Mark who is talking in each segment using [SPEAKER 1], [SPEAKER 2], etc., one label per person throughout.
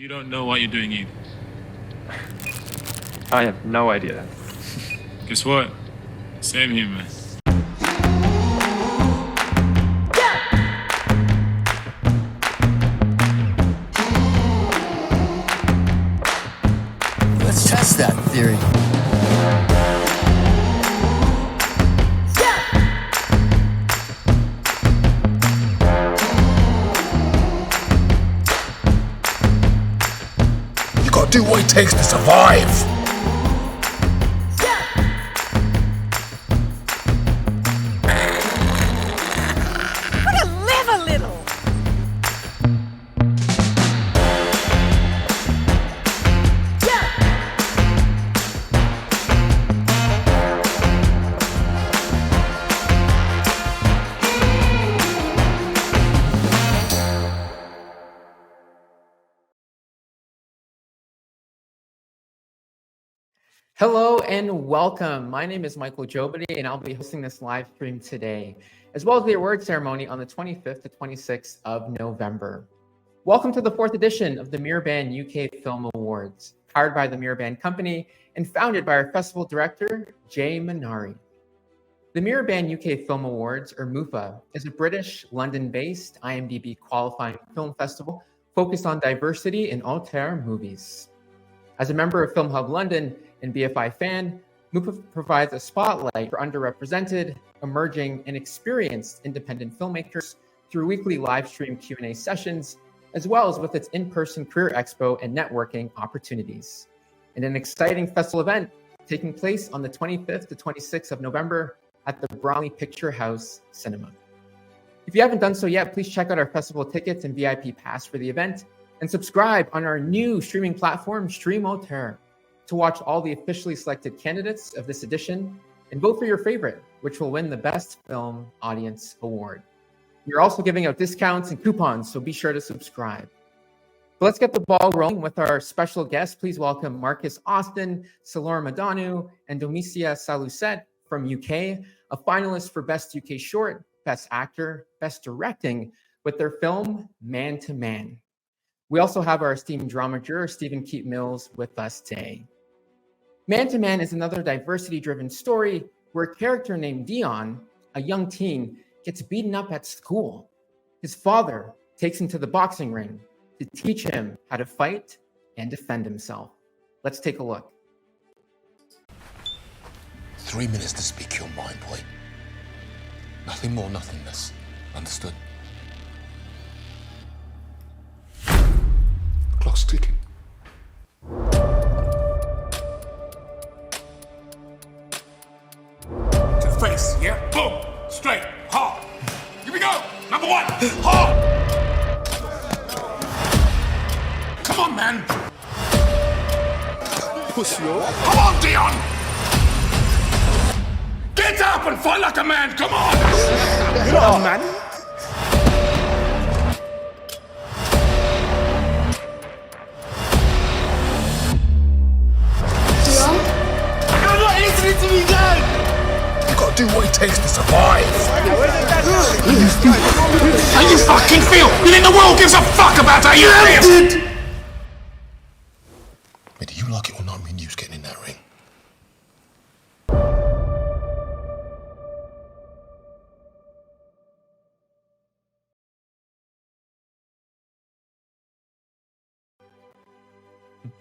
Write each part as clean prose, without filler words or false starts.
[SPEAKER 1] You don't know what you're doing either.
[SPEAKER 2] I have no idea.
[SPEAKER 1] Guess what? Same here, man.
[SPEAKER 3] Let's test that theory.
[SPEAKER 4] You gotta do what it takes to survive.
[SPEAKER 5] Hello and welcome. My name is Michael Jobity and I'll be hosting this live stream today, as well as the award ceremony on the 25th to 26th of November. Welcome to the 4th edition of the MiraBan UK Film Awards, powered by the MiraBan Company and founded by our festival director, Jay Minari. The MiraBan UK Film Awards, or MUFA, is a British, London-based, IMDb qualifying film festival focused on diversity in Auteur movies. As a member of Film Hub London and BFI fan, MUFA provides a spotlight for underrepresented, emerging, and experienced independent filmmakers through weekly live stream Q&A sessions, as well as with its in-person career expo and networking opportunities. And an exciting festival event taking place on the 25th to 26th of November at the Bromley Picture House Cinema. If you haven't done so yet, please check out our festival tickets and VIP pass for the event, and subscribe on our new streaming platform, Stream Auteur, to watch all the officially selected candidates of this edition and vote for your favorite, which will win the Best Film Audience Award. We're also giving out discounts and coupons, so be sure to subscribe. But let's get the ball rolling with our special guests. Please welcome Marcus Austin, Selorm Adonu, and Domizia Salusest from UK, a finalist for Best UK Short, Best Actor, Best Directing with their film Man to Man. We also have our esteemed drama juror, Stephen Keat Mills, with us today. Man to Man is another diversity-driven story where a character named Dion, a young teen, gets beaten up at school. His father takes him to the boxing ring to teach him how to fight and defend himself. Let's take a look.
[SPEAKER 4] 3 minutes to speak your mind, boy. Nothing more, nothing less. Understood? Clock's ticking. To the face, yeah? Boom! Straight, hard. Here we go! Number one, hard! Come on, man! Pussy, come on, Dion! Get up and fight like a man, come on! You're not a man. Do what it takes to survive. How you fucking feel? You think the world gives a fuck about how you feel? Whether you like it or not, me and you's getting in that ring.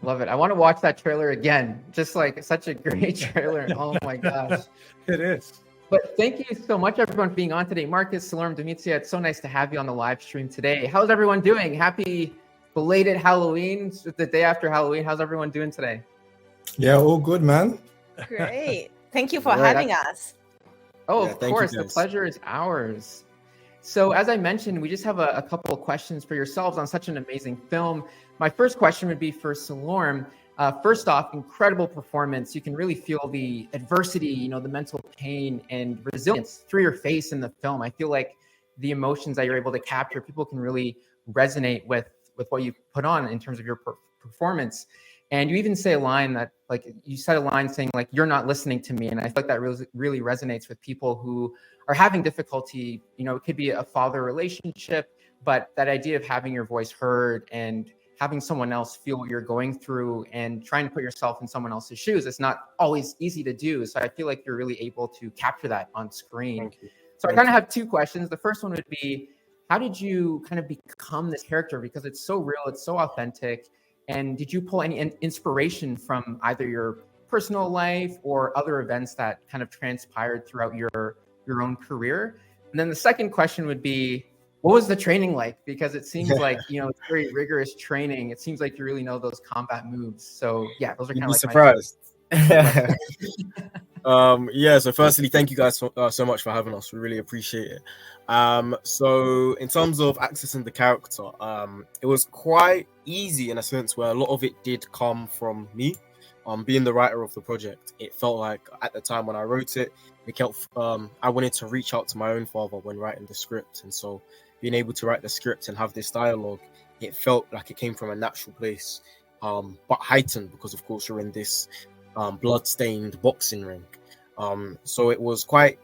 [SPEAKER 5] Love it. I want to watch that trailer again. Just like such a great trailer. Oh my gosh.
[SPEAKER 6] It is.
[SPEAKER 5] But thank you so much, everyone, for being on today. Marcus, Selorm, Domizia, it's so nice to have you on the live stream today. How's everyone doing? Happy belated Halloween. It's the day after Halloween. How's everyone doing today?
[SPEAKER 6] Yeah, all good, man.
[SPEAKER 7] Great. Thank you for having us.
[SPEAKER 5] Oh,
[SPEAKER 6] Yeah,
[SPEAKER 5] of
[SPEAKER 6] thank you,
[SPEAKER 5] course. The
[SPEAKER 6] guys.
[SPEAKER 5] pleasure is ours. So as I mentioned, we just have a couple of questions for yourselves on such an amazing film. My first question would be for Selorm. First off, incredible performance. You can really feel the adversity, the mental pain and resilience through your face in the film. I feel like the emotions that you're able to capture, people can really resonate with what you put on in terms of your performance. And you even say a line that, like, you said a line saying, like, you're not listening to me. And I feel like that really resonates with people who are having difficulty. It could be a father relationship, but that idea of having your voice heard and having someone else feel what you're going through and trying to put yourself in someone else's shoes. It's not always easy to do. So I feel like you're really able to capture that on screen.
[SPEAKER 6] Thank you.
[SPEAKER 5] So I kind of have two questions. The first one would be, how did you kind of become this character? Because it's so real, it's so authentic. And did you pull any inspiration from either your personal life or other events that kind of transpired throughout your own career? And then the second question would be, what was the training like? Because it seems like, it's very rigorous training. It seems like you really know those combat moves. So yeah, those are kind of like
[SPEAKER 2] surprised. So firstly, thank you guys so much for having us. We really appreciate it. So in terms of accessing the character, it was quite easy in a sense where a lot of it did come from me. Being the writer of the project, it felt like at the time when I wrote it, I wanted to reach out to my own father when writing the script, and so being able to write the script and have this dialogue, it felt like it came from a natural place, but heightened because, of course, you're in this blood-stained boxing ring. So it was quite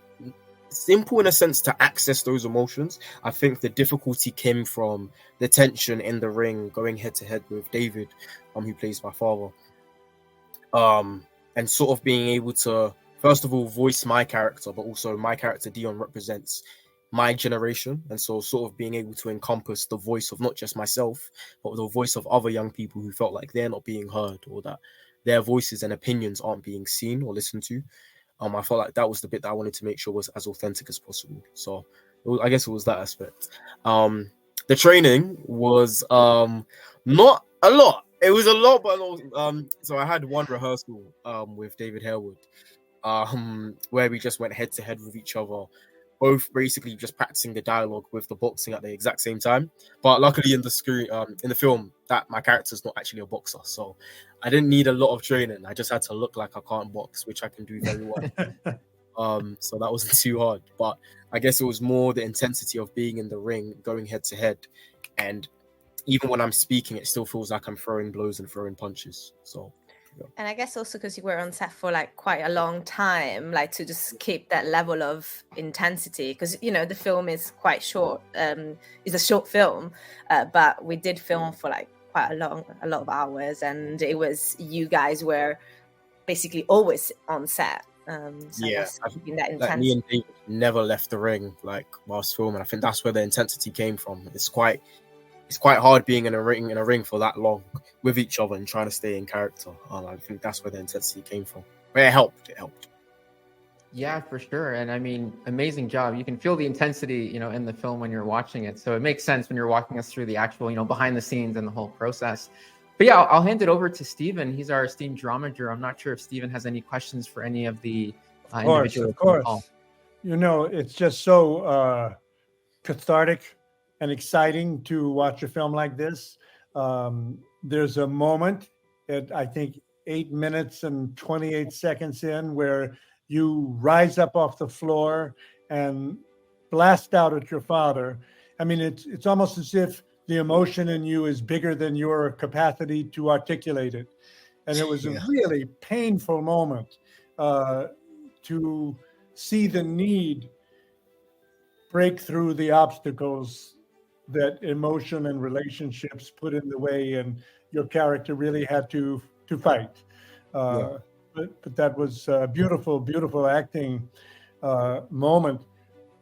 [SPEAKER 2] simple in a sense to access those emotions. I think the difficulty came from the tension in the ring, going head-to-head with David, who plays my father. And sort of being able to, first of all, voice my character, but also my character Dion represents my generation, and so sort of being able to encompass the voice of not just myself, but the voice of other young people who felt like they're not being heard, or that their voices and opinions aren't being seen or listened to. I felt like that was the bit that I wanted to make sure was as authentic as possible. So I guess it was that aspect. The training was not a lot. It was a lot, but so I had one rehearsal with David Harewood, where we just went head to head with each other, both basically just practicing the dialogue with the boxing at the exact same time. But luckily in the film, that my character's not actually a boxer, so I didn't need a lot of training. I just had to look like I can't box, which I can do very well. So that wasn't too hard. But I guess it was more the intensity of being in the ring, going head to head, and even when I'm speaking, it still feels like I'm throwing blows and throwing punches. So, yeah.
[SPEAKER 7] And I guess also because you were on set for like quite a long time, like to just keep that level of intensity, because the film is quite short. It's a short film, but we did film for like quite a lot of hours, and it was, you guys were basically always on set. So
[SPEAKER 2] Yeah,
[SPEAKER 7] keeping that
[SPEAKER 2] like
[SPEAKER 7] intense.
[SPEAKER 2] me and David never left the ring like whilst filming. I think that's where the intensity came from. It's quite hard being in a ring for that long with each other and trying to stay in character. I think that's where the intensity came from. But it helped.
[SPEAKER 5] Yeah, for sure. And I mean, amazing job. You can feel the intensity, in the film when you're watching it. So it makes sense when you're walking us through the actual, behind the scenes and the whole process. But yeah, I'll hand it over to Stephen. He's our esteemed dramaturg. I'm not sure if Stephen has any questions for any of the individuals.
[SPEAKER 6] Of course. It's just so cathartic and exciting to watch a film like this. There's a moment at, I think, 8 minutes and 28 seconds in where you rise up off the floor and blast out at your father. I mean, it's almost as if the emotion in you is bigger than your capacity to articulate it. And it was a really painful moment to see the need break through the obstacles that emotion and relationships put in the way, and your character really had to fight. But that was a beautiful acting moment.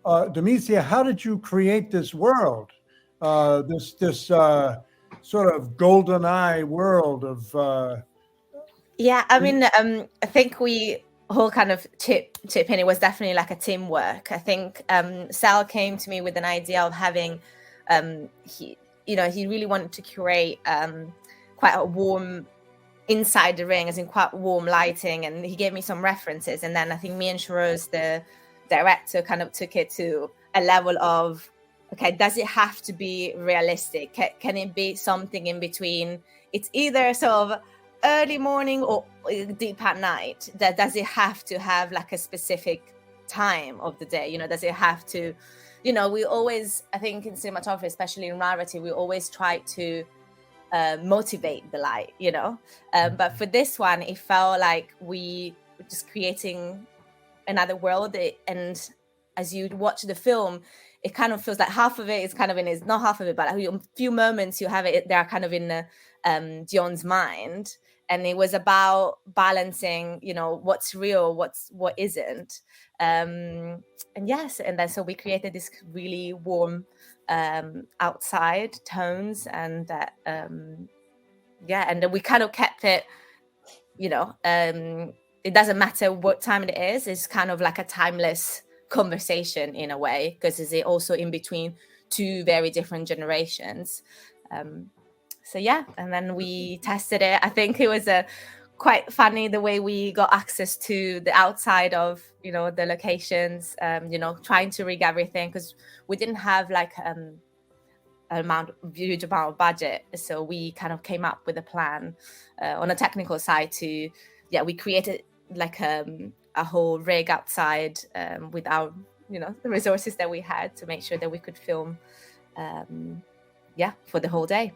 [SPEAKER 6] Domizia, how did you create this world? This sort of golden eye world of.
[SPEAKER 7] Yeah, I mean, I think we all kind of chip in. It was definitely like a teamwork. I think Sal came to me with an idea of having. He really wanted to create quite a warm inside the ring, as in quite warm lighting, and he gave me some references. And then I think me and Shiroz, the director, kind of took it to a level of, okay, does it have to be realistic? Can it be something in between? It's either sort of early morning or deep at night. Does it have to have like a specific time of the day? Does it have to? We always, I think in cinematography, especially in narrative, we always try to motivate the light, But for this one, it felt like we were just creating another world. And as you watch the film, it kind of feels like half of it is kind of in his, not half of it, but like a few moments you have it, they are kind of in Dion's mind. And it was about balancing, you know, what's real, what isn't. And yes, and then so we created this really warm outside tones, and and then we kind of kept it, you know, it doesn't matter what time it is. It's kind of like a timeless conversation in a way, because it's also in between two very different generations. So yeah, and then we tested it. I think it was quite funny the way we got access to the outside of, you know, the locations, you know, trying to rig everything, because we didn't have like huge amount of budget. So we kind of came up with a plan on a technical side to, we created like a whole rig outside with our, you know, the resources that we had to make sure that we could film, for the whole day.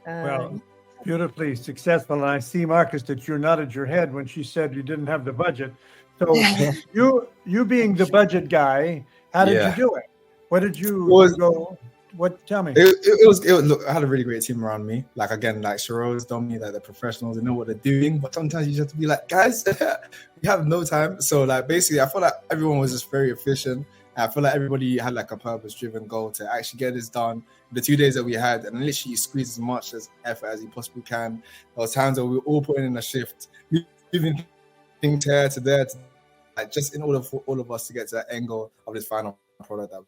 [SPEAKER 6] Well, beautifully successful. And I see, Marcus, that you nodded your head when she said you didn't have the budget. So you being the budget guy, how did you do it? What did you go? What? Tell me.
[SPEAKER 3] It was look, I had a really great team around me. Like, again, like Juror, Domizia, like the professionals, they know what they're doing. But sometimes you just have to be like, guys, we have no time. So like basically, I feel like everyone was just very efficient. I feel like everybody had like a purpose-driven goal to actually get this done. The 2 days that we had, and literally you squeeze as much as effort as you possibly can. There was times where we were all putting in a shift, moving things here to there, like just in order for all of us to get to that end goal of this final product that we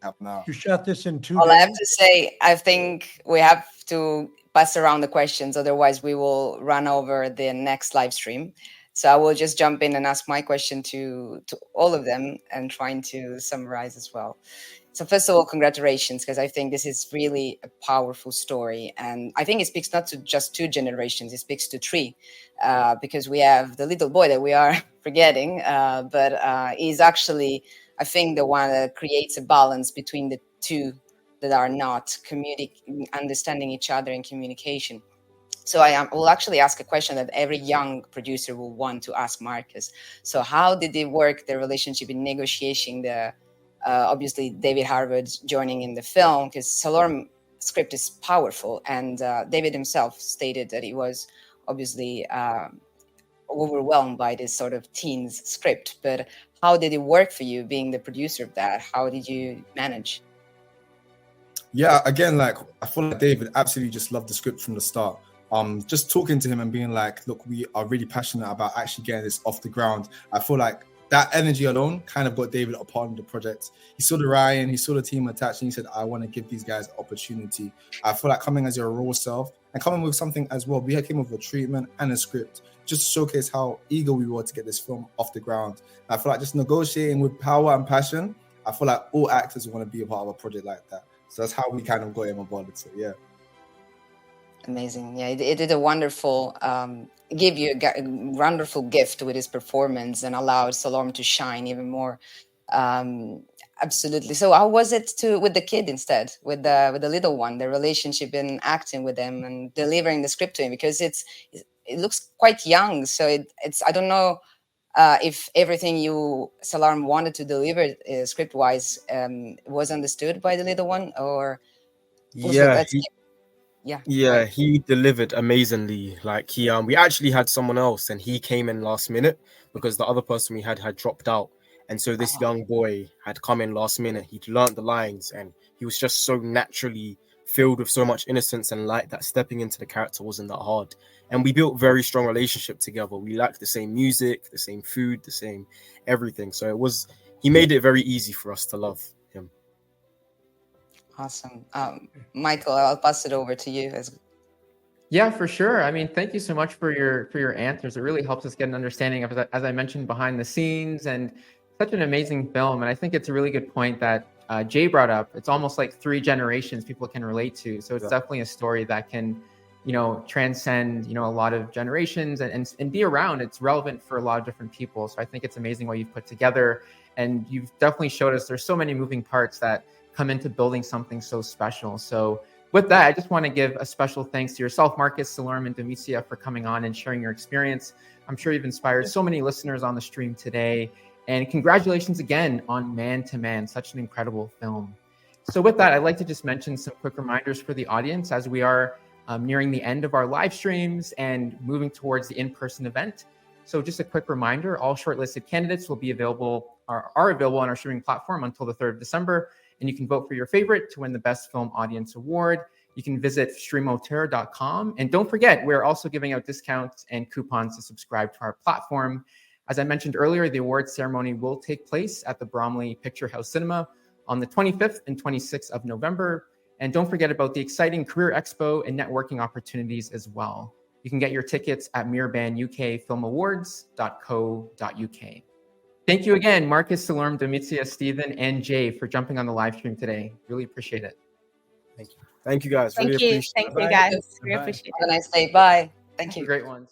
[SPEAKER 3] have now.
[SPEAKER 6] You shot this in 2
[SPEAKER 8] Well,
[SPEAKER 6] days?
[SPEAKER 8] I have to say, I think we have to pass around the questions. Otherwise, we will run over the next live stream. So I will just jump in and ask my question to all of them and trying to summarize as well. So first of all, congratulations, because I think this is really a powerful story. And I think it speaks not to just 2 generations, it speaks to 3, because we have the little boy that we are forgetting, but he's actually, I think, the one that creates a balance between the 2 that are not understanding each other in communication. So I will actually ask a question that every young producer will want to ask Marcus. So how did it work, the relationship in negotiating the, obviously David Harvard joining in the film, because Selorm script is powerful, and David himself stated that he was obviously overwhelmed by this sort of teens script. But how did it work for you being the producer of that? How did you manage?
[SPEAKER 3] Yeah, again, like I feel like David absolutely just loved the script from the start. Just talking to him and being like, look, we are really passionate about actually getting this off the ground. I feel like that energy alone kind of got David a part of the project. He saw the Ryan, he saw the team attached, and he said, I want to give these guys an opportunity. I feel like coming as your raw self and coming with something as well. We came with a treatment and a script just to showcase how eager we were to get this film off the ground. And I feel like just negotiating with power and passion, I feel like all actors want to be a part of a project like that. So that's how we kind of got him on board. So yeah.
[SPEAKER 8] Amazing. Yeah, it did a wonderful, give you a wonderful gift with his performance and allowed Selorm to shine even more. Absolutely. So how was it with the kid instead, with the little one, the relationship in acting with him and delivering the script to him? Because it looks quite young. So it's I don't know if everything Selorm wanted to deliver script-wise was understood by the little one, or
[SPEAKER 2] he delivered amazingly. Like we actually had someone else, and he came in last minute because the other person we had dropped out, and so this young boy had come in last minute. He'd learned the lines, and he was just so naturally filled with so much innocence and light that stepping into the character wasn't that hard. And we built very strong relationship together. We liked the same music, the same food, the same everything. So he made it very easy for us to love him.
[SPEAKER 8] Awesome. Michael, I'll pass it over to you.
[SPEAKER 5] Yeah, for sure. I mean, thank you so much for your answers. It really helps us get an understanding of, as I mentioned, behind the scenes, and such an amazing film. And I think it's a really good point that Jay brought up. It's almost like 3 generations people can relate to. So it's definitely a story that can, transcend, a lot of generations and be around. It's relevant for a lot of different people. So I think it's amazing what you've put together. And you've definitely showed us there's so many moving parts that come into building something so special. So with that, I just want to give a special thanks to yourself, Marcus, Selorm, and Domizia for coming on and sharing your experience. I'm sure you've inspired so many listeners on the stream today. And congratulations again on Man to Man, such an incredible film. So with that, I'd like to just mention some quick reminders for the audience as we are nearing the end of our live streams and moving towards the in-person event. So just a quick reminder, all shortlisted candidates will be available, are available on our streaming platform until the 3rd of December, and you can vote for your favorite to win the Best Film Audience Award. You can visit streamauteur.com. And don't forget, we're also giving out discounts and coupons to subscribe to our platform. As I mentioned earlier, the awards ceremony will take place at the Bromley Picture House Cinema on the 25th and 26th of November. And don't forget about the exciting Career Expo and networking opportunities as well. You can get your tickets at mirabanukfilmawards.co.uk. Thank you again, Marcus, Selorm, Domizia, Stephen, and Jay for jumping on the live stream today. Really appreciate it.
[SPEAKER 2] Thank you guys.
[SPEAKER 7] Thank
[SPEAKER 2] Really
[SPEAKER 7] you.
[SPEAKER 2] appreciate it.
[SPEAKER 7] Thank you, guys. We
[SPEAKER 6] Bye.
[SPEAKER 7] appreciate it.
[SPEAKER 8] Have a nice day. Bye. Thank you.
[SPEAKER 5] Great ones.